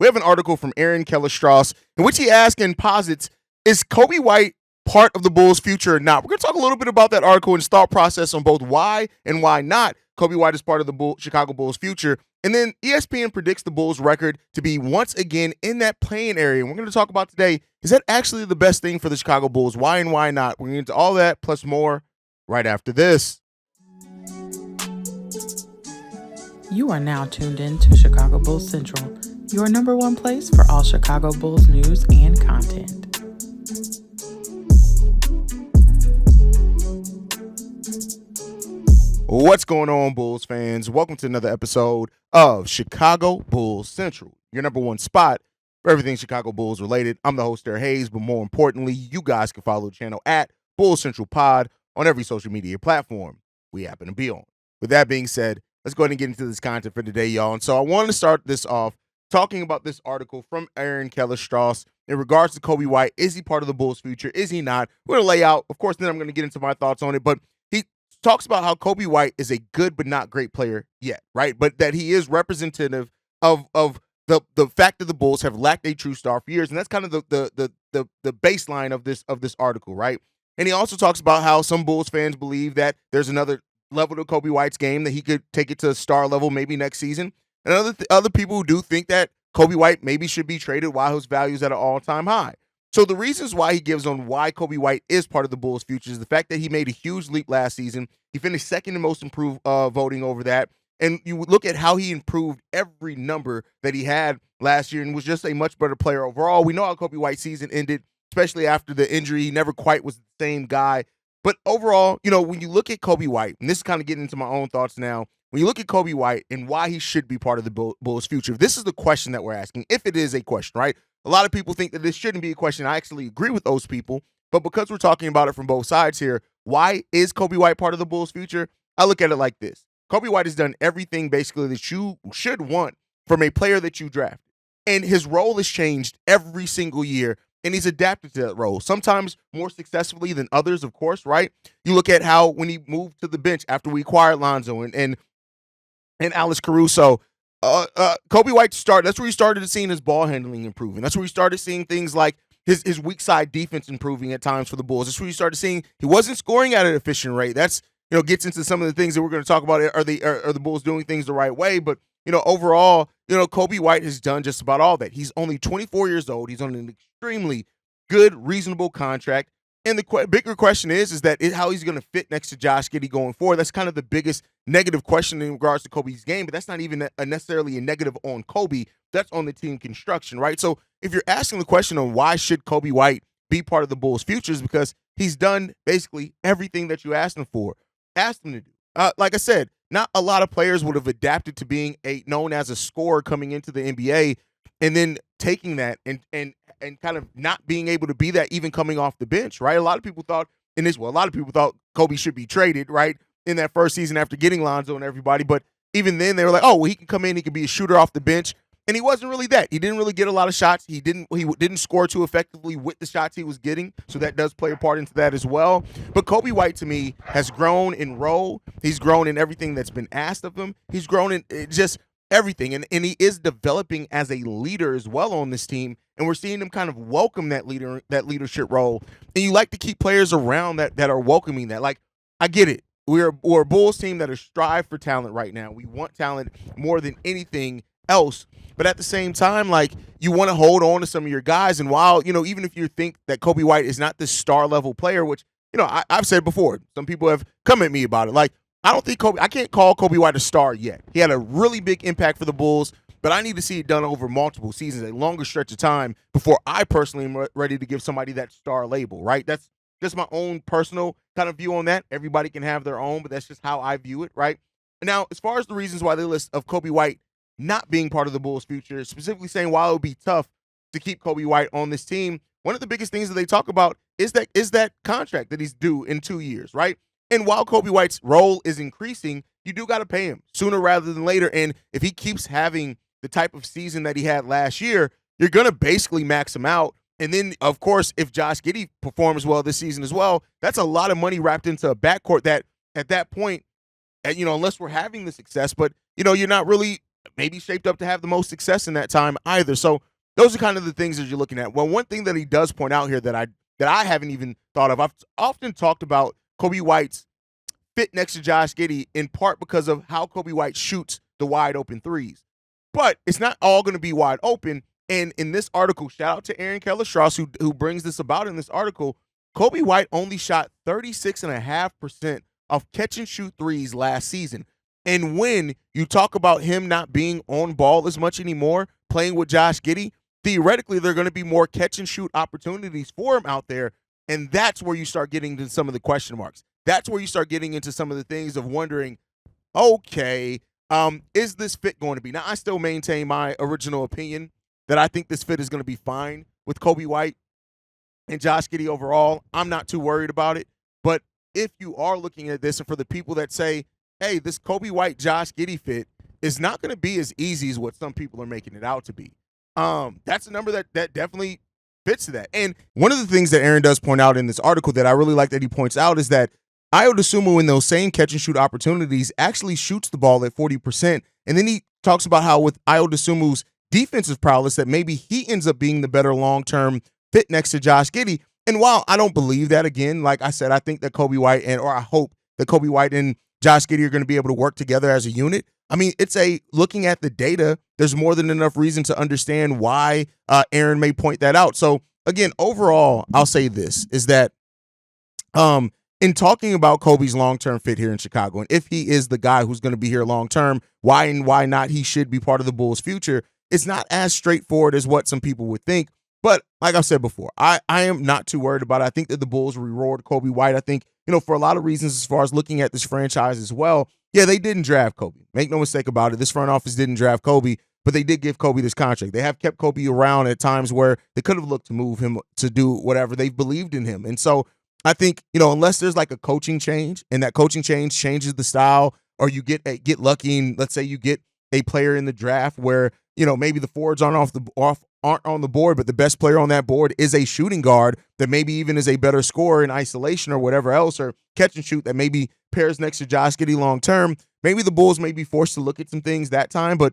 We have an article from Aaron Keller-Strauss in which he asks and posits, is Coby White part of the Bulls' future or not? We're going to talk a little bit about that article and his thought process on both why and why not Coby White is part of the Chicago Bulls' future. And then ESPN predicts the Bulls' record to be once again in that playing area. And we're going to talk about today, is that actually the best thing for the Chicago Bulls? Why and why not? We're going to get into all that plus more right after this. You are now tuned in to Chicago Bulls Central, your number one place for all Chicago Bulls news and content. What's going on, Bulls fans? Welcome to another episode of Chicago Bulls Central, your number one spot for everything Chicago Bulls related. I'm the host there, Haize, but more importantly, you guys can follow the channel at Bulls Central Pod on every social media platform we happen to be on. With that being said, let's go ahead and get into this content for today, y'all. And so I wanted to start this off talking about this article from Aaron Keller-Strauss in regards to Coby White. Is he part of the Bulls' future? Is he not? We're going to lay out, of course, then I'm going to get into my thoughts on it, but he talks about how Coby White is a good but not great player yet, right? But that he is representative of the fact that the Bulls have lacked a true star for years, and that's kind of the baseline of this article, right? And he also talks about how some Bulls fans believe that there's another level to Coby White's game, that he could take it to a star level maybe next season. And other people who do think that Coby White maybe should be traded while his value is at an all-time high. So the reasons why he gives on why Coby White is part of the Bulls' future is the fact that he made a huge leap last season. He finished second in most improved voting over that. And you look at how he improved every number that he had last year and was just a much better player overall. We know how Coby White's season ended, especially after the injury. He never quite was the same guy. But overall, when you look at Coby White, and this is kind of getting into my own thoughts now, when you look at Coby White and why he should be part of the Bulls' future, this is the question that we're asking, if it is a question, right? A lot of people think that this shouldn't be a question. I actually agree with those people. But because we're talking about it from both sides here, why is Coby White part of the Bulls' future? I look at it like this. Coby White has done everything basically that you should want from a player that you drafted. And his role has changed every single year, and he's adapted to that role, sometimes more successfully than others, of course, right? You look at how when he moved to the bench after we acquired Lonzo and Alex Caruso, Coby White that's where he started seeing his ball handling improving. That's where he started seeing things like his weak side defense improving at times for the Bulls. That's where you started seeing he wasn't scoring at an efficient rate. That's gets into some of the things that we're going to talk about. Are the Bulls doing things the right way? But overall, Coby White has done just about all that. He's only 24 years old. He's on an extremely good, reasonable contract. And the bigger question is that how he's going to fit next to Josh Giddey going forward. That's kind of the biggest negative question in regards to Kobe's game, but that's not even necessarily a negative on Coby. That's on the team construction, right? So if you're asking the question on why should Coby White be part of the Bulls' future, is because he's done basically everything that you asked him to do. Like I said, not a lot of players would have adapted to being known as a scorer coming into the NBA, and then taking that and kind of not being able to be that even coming off the bench, right? A lot of people thought Coby should be traded, right, in that first season after getting Lonzo and everybody. But even then, they were like, oh, well, he can come in, he can be a shooter off the bench. And he wasn't really that. He didn't really get a lot of shots. He didn't score too effectively with the shots he was getting. So that does play a part into that as well. But Coby White, to me, has grown in role. He's grown in everything that's been asked of him. He's grown in just everything. And he is developing as a leader as well on this team. And we're seeing him kind of welcome that leadership role. And you like to keep players around that are welcoming that. Like, I get it. We're a Bulls team that are strive for talent right now. We want talent more than anything else. But at the same time, like, you want to hold on to some of your guys. And while, even if you think that Coby White is not this star level player, which, I've said before, some people have come at me about it. Like, I can't call Coby White a star yet. He had a really big impact for the Bulls, but I need to see it done over multiple seasons, a longer stretch of time before I personally am ready to give somebody that star label, right? That's just my own personal kind of view on that. Everybody can have their own, but that's just how I view it, right? Now, as far as the reasons why they list of Coby White not being part of the Bulls' future, specifically saying while it would be tough to keep Coby White on this team, one of the biggest things that they talk about is that contract that he's due in 2 years, right? And while Coby White's role is increasing, you do got to pay him sooner rather than later. And if he keeps having the type of season that he had last year, you're going to basically max him out. And then, of course, if Josh Giddey performs well this season as well, that's a lot of money wrapped into a backcourt that at that point, unless we're having the success, but, you're not really maybe shaped up to have the most success in that time either. So those are kind of the things that you're looking at. Well, one thing that he does point out here that I haven't even thought of, I've often talked about Coby White's fit next to Josh Giddey in part because of how Coby White shoots the wide open threes. But it's not all going to be wide open. And in this article, shout out to Aaron Keller-Strauss who brings this about in this article. Coby White only shot 36.5% of catch and shoot threes last season. And when you talk about him not being on ball as much anymore, playing with Josh Giddey, theoretically there are going to be more catch and shoot opportunities for him out there. And that's where you start getting into some of the question marks. That's where you start getting into some of the things of wondering, okay, is this fit going to be? Now, I still maintain my original opinion that I think this fit is going to be fine with Coby White and Josh Giddey overall. I'm not too worried about it. But if you are looking at this, and for the people that say, hey, this Coby White, Josh Giddey fit is not going to be as easy as what some people are making it out to be. That's a number that definitely fits to that. And one of the things that Aaron does point out in this article that I really like that he points out is that Ayo Dosunmu in those same catch and shoot opportunities actually shoots the ball at 40%. And then he talks about how with Ayo Dosunmu's defensive prowess that maybe he ends up being the better long-term fit next to Josh Giddey. And while I don't believe that, again, like I said, I think that Coby White or I hope that Coby White and Josh Giddey are going to be able to work together as a unit. I mean, looking at the data, there's more than enough reason to understand why Aaron may point that out. So again, overall, I'll say this is that in talking about Coby's long-term fit here in Chicago, and if he is the guy who's going to be here long-term, why and why not he should be part of the Bulls' future, it's not as straightforward as what some people would think. But like I said before, I am not too worried about it. I think that the Bulls reward Coby White. I think, for a lot of reasons as far as looking at this franchise as well, yeah, they didn't draft Coby. Make no mistake about it. This front office didn't draft Coby, but they did give Coby this contract. They have kept Coby around at times where they could have looked to move him to do whatever. They've believed in him. And so I think, unless there's like a coaching change and that coaching change changes the style, or you get lucky and let's say you get a player in the draft where, maybe the forwards aren't on the board, but the best player on that board is a shooting guard that maybe even is a better scorer in isolation or whatever else, or catch and shoot that maybe pairs next to Josh Giddey long term. Maybe the Bulls may be forced to look at some things that time, but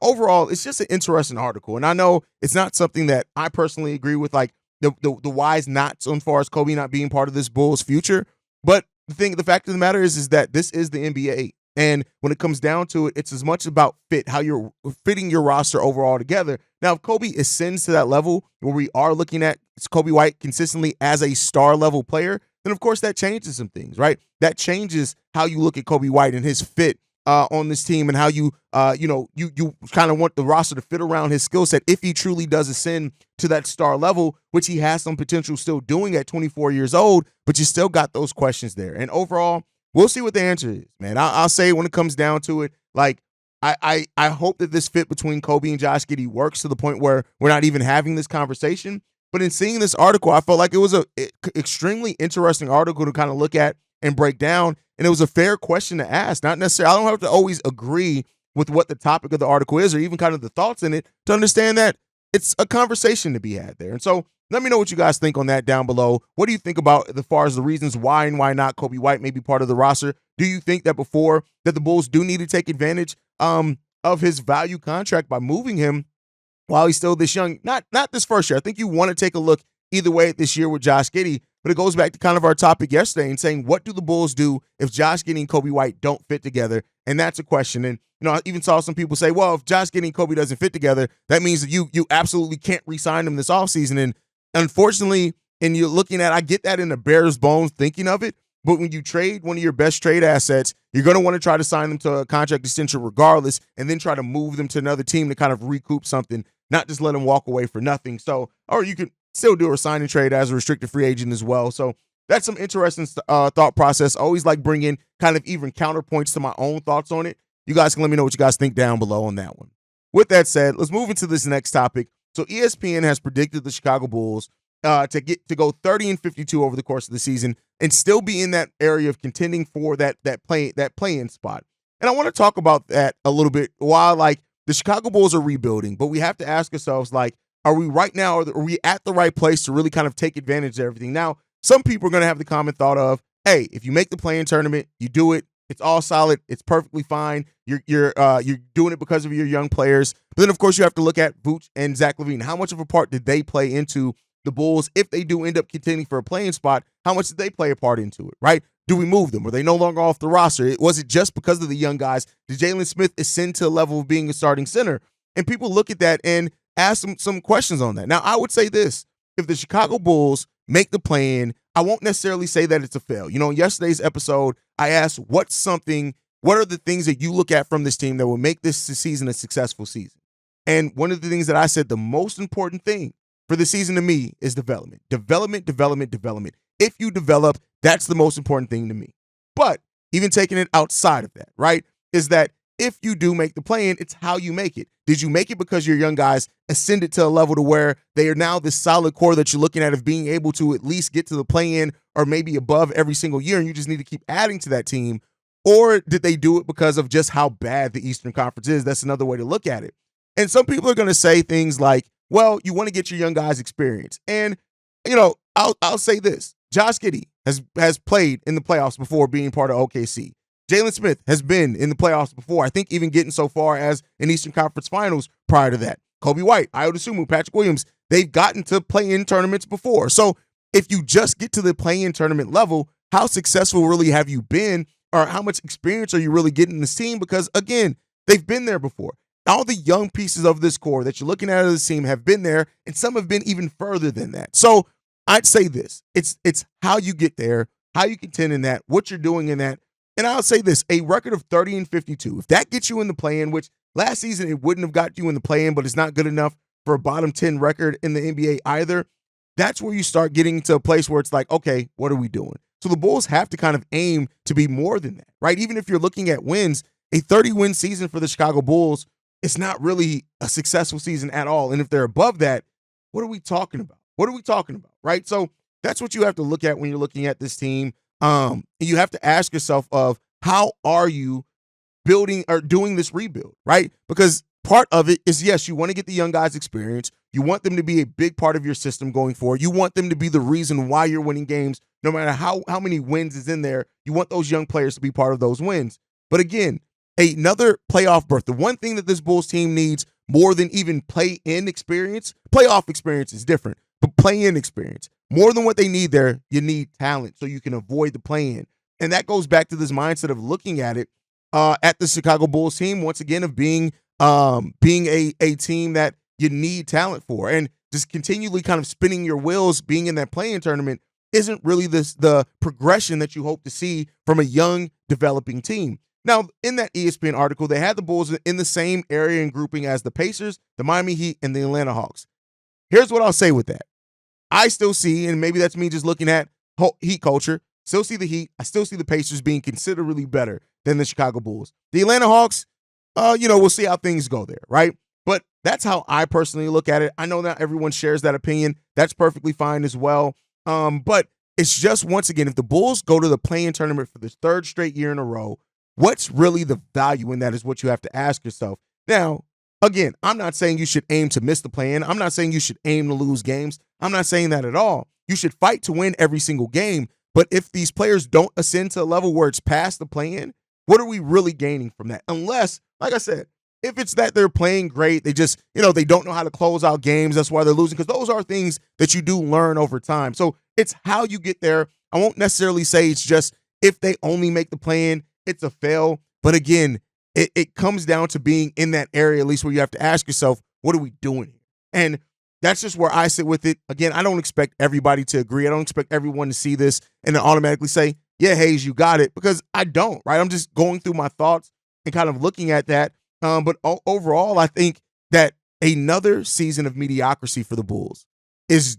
overall, it's just an interesting article. And I know it's not something that I personally agree with, like the whys nots as far as Coby not being part of this Bulls future. But the fact of the matter is that this is the NBA. And when it comes down to it, it's as much about fit, how you're fitting your roster overall together. Now, if Coby ascends to that level where we are looking at Coby White consistently as a star level player, then of course that changes some things, right? That changes how you look at Coby White and his fit on this team, and how you kind of want the roster to fit around his skill set if he truly does ascend to that star level, which he has some potential still doing at 24 years old, but you still got those questions there. And overall, we'll see what the answer is, man. I'll say when it comes down to it, like I hope that this fit between Coby and Josh Giddey works to the point where we're not even having this conversation. But in seeing this article, I felt like it was a extremely interesting article to kind of look at and break down. And it was a fair question to ask. Not necessarily, I don't have to always agree with what the topic of the article is or even kind of the thoughts in it to understand that it's a conversation to be had there. And so let me know what you guys think on that down below. What do you think about as far as the reasons why and why not Coby White may be part of the roster? Do you think that that the Bulls do need to take advantage of his value contract by moving him while he's still this young? Not this first year. I think you want to take a look either way at this year with Josh Giddey, but it goes back to kind of our topic yesterday and saying, what do the Bulls do if Josh Giddey and Coby White don't fit together? And that's a question. And I even saw some people say, well, if Josh Giddey and Coby doesn't fit together, that means that you absolutely can't re-sign him this offseason. And unfortunately, and you're looking at, I get that in the Bears' bones thinking of it, but when you trade one of your best trade assets, you're going to want to try to sign them to a contract extension regardless, and then try to move them to another team to kind of recoup something, not just let them walk away for nothing. So, or you can still do a sign and trade as a restricted free agent as well. So that's some interesting thought process. I always like bringing kind of even counterpoints to my own thoughts on it. You guys can let me know what you guys think down below on that one. With that said, let's move into this next topic. So ESPN has predicted the Chicago Bulls to go 30-52 over the course of the season and still be in that area of contending for that play-in spot. And I want to talk about that a little bit. While like the Chicago Bulls are rebuilding, but we have to ask ourselves, like, are we right now, are we at the right place to really kind of take advantage of everything? Now, some people are going to have the common thought of, hey, if you make the play-in tournament, you do it, It's all solid. It's perfectly fine. You're doing it because of your young players. But then, of course, you have to look at Vooch and Zach LaVine. How much of a part did they play into the Bulls? If they do end up contending for a playing spot, how much did they play a part into it, right? Do we move them? Were they no longer off the roster? Was it just because of the young guys? Did Jalen Smith ascend to a level of being a starting center? And people look at that and ask some questions on that. Now, I would say this. If the Chicago Bulls make the play-in, I won't necessarily say that it's a fail. You know, in yesterday's episode, I asked what are the things that you look at from this team that will make this season a successful season? And one of the things that I said, the most important thing for the season to me is development. Development. If you develop, that's the most important thing to me. But even taking it outside of that, right, is that if you do make the play-in, it's how you make it. Did you make it because your young guys ascended to a level to where they are now this solid core that you're looking at of being able to at least get to the play-in or maybe above every single year, and you just need to keep adding to that team? Or did they do it because of just how bad the Eastern Conference is? That's another way to look at it. And some people are going to say things like, well, you want to get your young guys experience. And, you know, I'll say this. Josh Giddey has played in the playoffs before being part of OKC. Jalen Smith has been in the playoffs before, I think even getting so far as an Eastern Conference Finals prior to that. Coby White, Ayo Dosunmu, Patrick Williams, they've gotten to play-in tournaments before. So if you just get to the play-in tournament level, how successful really have you been, or how much experience are you really getting in this team? Because, again, they've been there before. All the young pieces of this core that you're looking at this team have been there, and some have been even further than that. So I'd say this. It's how you get there, how you contend in that, what you're doing in that. And I'll say this, a record of 30-52, if that gets you in the play-in, which last season it wouldn't have got you in the play-in, but it's not good enough for a bottom 10 record in the NBA either, that's where you start getting to a place where it's like, okay, what are we doing? So the Bulls have to kind of aim to be more than that, right? Even if you're looking at wins, a 30-win season for the Chicago Bulls, it's not really a successful season at all. And if they're above that, what are we talking about? What are we talking about, right? So that's what you have to look at when you're looking at this team. You have to ask yourself of how are you building or doing this rebuild, right? Because part of it is, yes, you want to get the young guys experience. You want them to be a big part of your system going forward. You want them to be the reason why you're winning games, no matter how many wins is in there. You want those young players to be part of those wins. But again, another playoff berth. The one thing that this Bulls team needs more than even play-in experience, playoff experience is different, but play-in experience. More than what they need there, you need talent so you can avoid the play-in. And that goes back to this mindset of looking at it at the Chicago Bulls team, once again, of being a team that you need talent for. And just continually kind of spinning your wheels, being in that play-in tournament isn't really the progression that you hope to see from a young, developing team. Now, in that ESPN article, they had the Bulls in the same area and grouping as the Pacers, the Miami Heat, and the Atlanta Hawks. Here's what I'll say with that. I still see, and maybe that's me just looking at Heat culture, still see the Heat. I still see the Pacers being considerably better than the Chicago Bulls. The Atlanta Hawks, we'll see how things go there, right? But that's how I personally look at it. I know not everyone shares that opinion. That's perfectly fine as well. But it's just, once again, if the Bulls go to the play-in tournament for the third straight year in a row, what's really the value in that is what you have to ask yourself. Now, again, I'm not saying you should aim to miss the play-in. I'm not saying you should aim to lose games. I'm not saying that at all. You should fight to win every single game. But if these players don't ascend to a level where it's past the play-in, what are we really gaining from that? Unless, like I said, if it's that they're playing great, they just, they don't know how to close out games. That's why they're losing, because those are things that you do learn over time. So it's how you get there. I won't necessarily say it's just if they only make the play-in, it's a fail. But again, it comes down to being in that area, at least, where you have to ask yourself, what are we doing here? And that's just where I sit with it. Again, I don't expect everybody to agree. I don't expect everyone to see this and then automatically say, yeah, Haize, you got it, because I don't, right? I'm just going through my thoughts and kind of looking at that. But overall, I think that another season of mediocrity for the Bulls is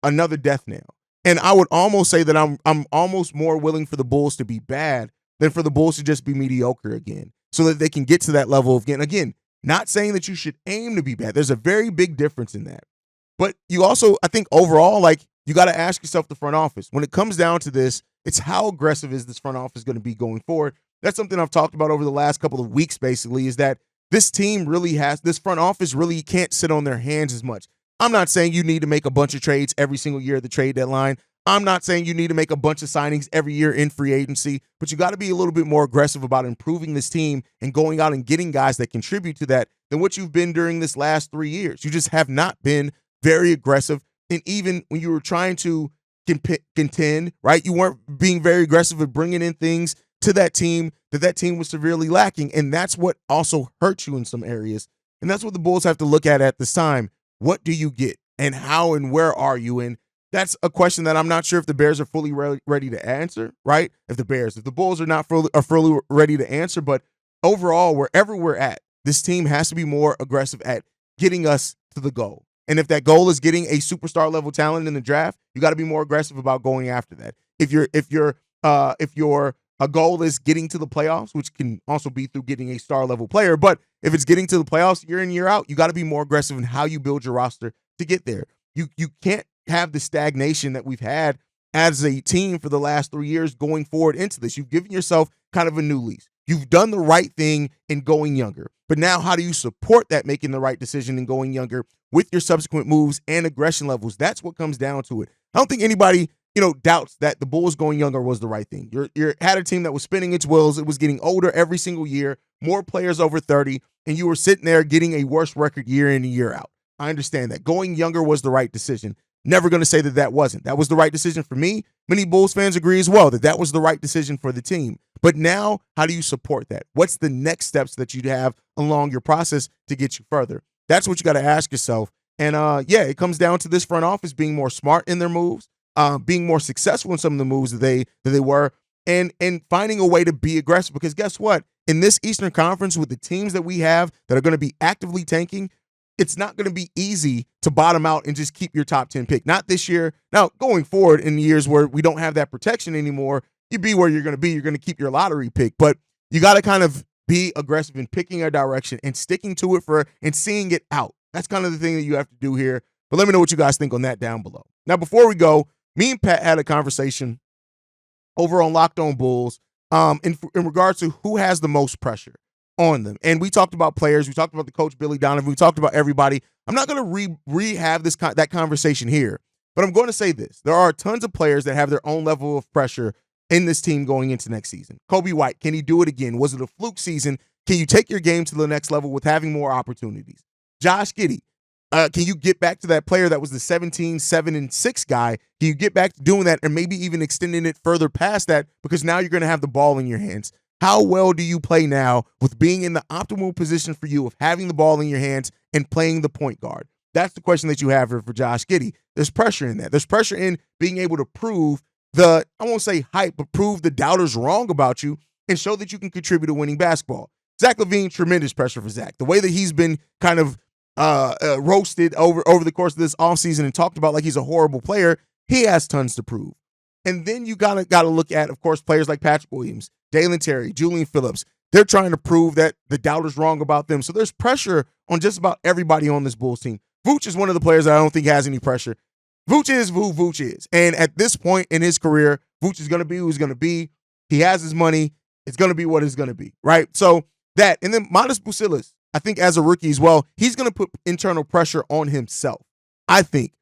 another death knell. And I would almost say that I'm almost more willing for the Bulls to be bad than for the Bulls to just be mediocre again, so that they can get to that level of again, not saying that you should aim to be bad. There's a very big difference in that. But you also, I think overall, you got to ask yourself, the front office, when it comes down to this, it's how aggressive is this front office going to be going forward? That's something I've talked about over the last couple of weeks, basically, is that this front office really can't sit on their hands as much. I'm not saying you need to make a bunch of trades every single year at the trade deadline. I'm not saying you need to make a bunch of signings every year in free agency, but you got to be a little bit more aggressive about improving this team and going out and getting guys that contribute to that than what you've been during this last 3 years. You just have not been very aggressive. And even when you were trying to contend, right, you weren't being very aggressive at bringing in things to that team that team was severely lacking. And that's what also hurt you in some areas. And that's what the Bulls have to look at this time. What do you get and how and where are you? And that's a question that I'm not sure if the Bears are fully ready to answer, right? If the Bulls are not fully ready to answer, but overall, wherever we're at, this team has to be more aggressive at getting us to the goal. And if that goal is getting a superstar level talent in the draft, you got to be more aggressive about going after that. If your goal is getting to the playoffs, which can also be through getting a star level player, but if it's getting to the playoffs year in, year out, you got to be more aggressive in how you build your roster to get there. You can't have the stagnation that we've had as a team for the last 3 years going forward into this. You've given yourself kind of a new lease. You've done the right thing in going younger. But now how do you support that making the right decision and going younger with your subsequent moves and aggression levels? That's what comes down to it. I don't think anybody, doubts that the Bulls going younger was the right thing. You had a team that was spinning its wheels. It was getting older every single year, more players over 30, and you were sitting there getting a worse record year in and year out. I understand that. Going younger was the right decision. Never going to say that wasn't. That was the right decision for me. Many Bulls fans agree as well that was the right decision for the team. But now, how do you support that? What's the next steps that you'd have along your process to get you further? That's what you got to ask yourself. And it comes down to this front office being more smart in their moves, being more successful in some of the moves that they were, and finding a way to be aggressive. Because guess what? In this Eastern Conference, with the teams that we have that are going to be actively tanking, it's not going to be easy to bottom out and just keep your top 10 pick. Not this year. Now, going forward in years where we don't have that protection anymore, you be where you're going to be. You're going to keep your lottery pick. But you got to kind of be aggressive in picking a direction and sticking to it and seeing it out. That's kind of the thing that you have to do here. But let me know what you guys think on that down below. Now, before we go, me and Pat had a conversation over on Locked On Bulls in regards to who has the most pressure on them. And we talked about players. We talked about the coach, Billy Donovan. We talked about everybody. I'm not going to rehab that conversation here, but I'm going to say this. There are tons of players that have their own level of pressure in this team going into next season. Coby White, can he do it again? Was it a fluke season? Can you take your game to the next level with having more opportunities? Josh Giddey, can you get back to that player that was the 17, 7, and 6 guy? Can you get back to doing that and maybe even extending it further past that because now you're going to have the ball in your hands? How well do you play now with being in the optimal position for you of having the ball in your hands and playing the point guard? That's the question that you have for Josh Giddey. There's pressure in that. There's pressure in being able to prove I won't say hype, but prove the doubters wrong about you and show that you can contribute to winning basketball. Zach LaVine, tremendous pressure for Zach. The way that he's been kind of roasted over the course of this offseason and talked about like he's a horrible player, he has tons to prove. And then you got to look at, of course, players like Patrick Williams, Dalen Terry, Julian Phillips. They're trying to prove that the doubters wrong about them. So there's pressure on just about everybody on this Bulls team. Vooch is one of the players that I don't think has any pressure. Vooch is who Vooch is. And at this point in his career, Vooch is going to be who he's going to be. He has his money. It's going to be what it's going to be, right? So that, and then Modest Bucilis, I think as a rookie as well, he's going to put internal pressure on himself, I think.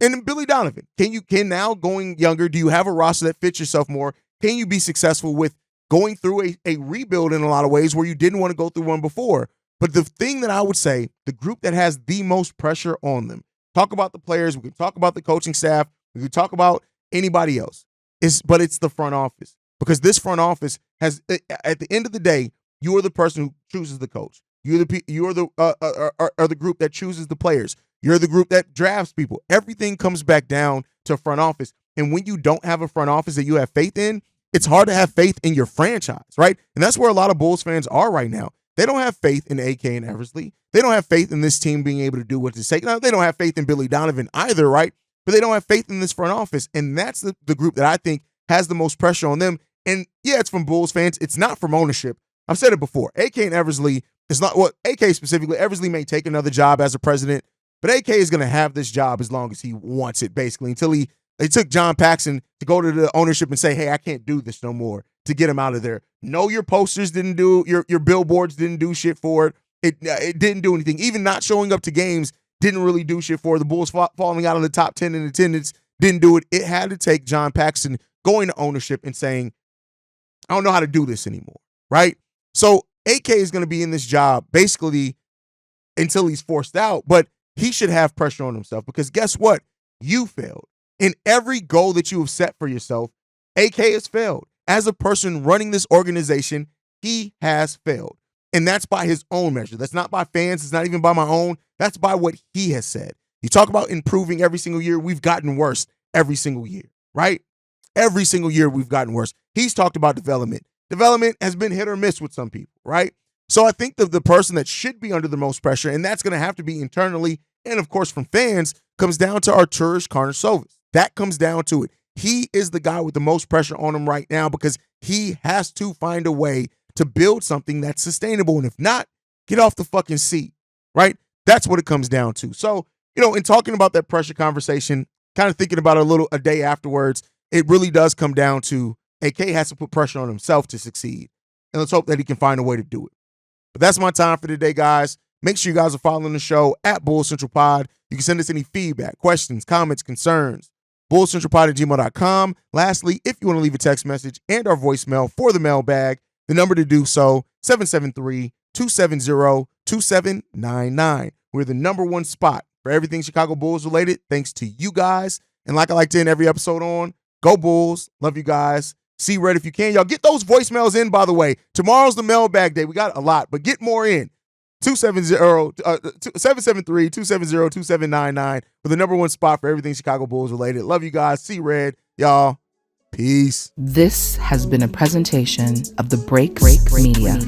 And then Billy Donovan, can now going younger, do you have a roster that fits yourself more? Can you be successful with going through a rebuild in a lot of ways where you didn't want to go through one before? But the thing that I would say, the group that has the most pressure on them, talk about the players, we can talk about the coaching staff, we can talk about anybody else, but it's the front office. Because this front office has, at the end of the day, you are the person who chooses the coach. You're the group that chooses the players. You're the group that drafts people. Everything comes back down to front office. And when you don't have a front office that you have faith in, it's hard to have faith in your franchise, right? And that's where a lot of Bulls fans are right now. They don't have faith in AK and Eversley. They don't have faith in this team being able to do what it's taking. Now, they don't have faith in Billy Donovan either, right? But they don't have faith in this front office. And that's the group that I think has the most pressure on them. And yeah, it's from Bulls fans. It's not from ownership. I've said it before. AK and Eversley, it's not what AK specifically. Eversley may take another job as a president, but AK is going to have this job as long as he wants it, basically, until they took John Paxson to go to the ownership and say, hey, I can't do this no more, to get him out of there. No, your posters didn't do, your billboards didn't do shit for it. It didn't do anything. Even not showing up to games didn't really do shit for it. The Bulls falling out of the top 10 in attendance didn't do it. It had to take John Paxson going to ownership and saying, I don't know how to do this anymore, right? So AK is going to be in this job basically until he's forced out, but he should have pressure on himself because guess what? You failed. In every goal that you have set for yourself, AK has failed. As a person running this organization, he has failed. And that's by his own measure. That's not by fans. It's not even by my own. That's by what he has said. You talk about improving every single year. We've gotten worse every single year, right? Every single year we've gotten worse. He's talked about development. Development has been hit or miss with some people, right? So I think the person that should be under the most pressure, and that's going to have to be internally and, of course, from fans, comes down to Arturas Karnisovas. That comes down to it. He is the guy with the most pressure on him right now because he has to find a way to build something that's sustainable. And if not, get off the fucking seat, right? That's what it comes down to. So, in talking about that pressure conversation, kind of thinking about it a day afterwards, it really does come down to AK has to put pressure on himself to succeed. And let's hope that he can find a way to do it. But that's my time for today, guys. Make sure you guys are following the show at Bulls Central Pod. You can send us any feedback, questions, comments, concerns. bullscentralpod@gmail.com. Lastly, if you want to leave a text message and our voicemail for the mailbag, the number to do so, 773-270-2799. We're the number one spot for everything Chicago Bulls related, thanks to you guys. And like I like to end every episode on, go Bulls. Love you guys. See Red if you can. Y'all get those voicemails in, by the way. Tomorrow's the mailbag day. We got a lot, but get more in. 773-270-2799 for the number one spot for everything Chicago Bulls related. Love you guys. See Red. Y'all. Peace. This has been a presentation of the Break Media.